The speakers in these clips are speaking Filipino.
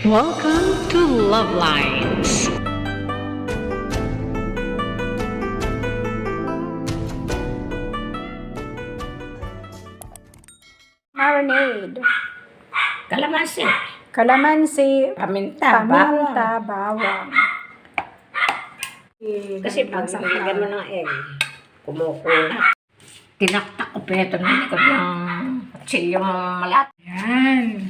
Welcome to Love Lines. Marinade. Kalamansi, Kalamansi, paminta, bawang. paminta, bawang. Kasi pag nilagyan mo ng egg, kumukulat. Tinaktak ko pa ito ng likod ng kutsilyong malat. Yan.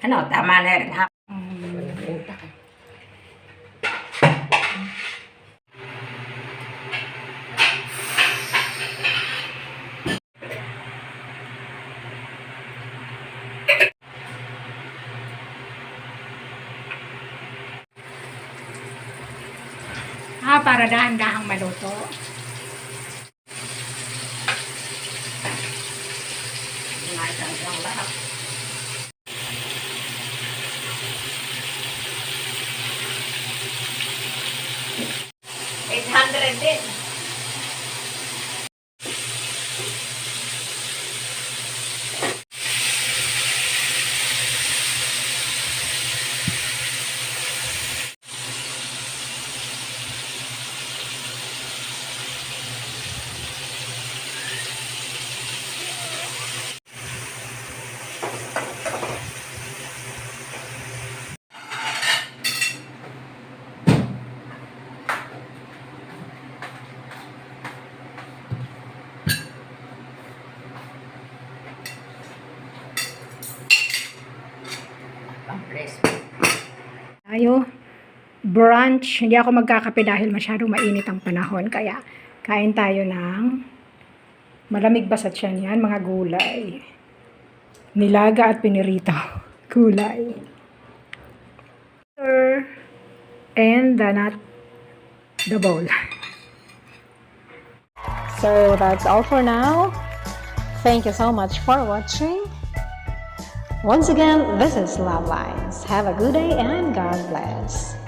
Ano, tama na rin ha. Para dahan-dahang maluto. Nakita ang lahat. $800 din. Tayo, brunch. Hindi ako magkakape dahil masyadong mainit ang panahon. Kaya, kain tayo ng malamig ba sa tiyan yan, mga gulay. Nilaga at pinirito. Gulay. And the bowl. So, that's all for now. Thank you so much for watching. Once again, this is Love Lines. Have a good day and God bless.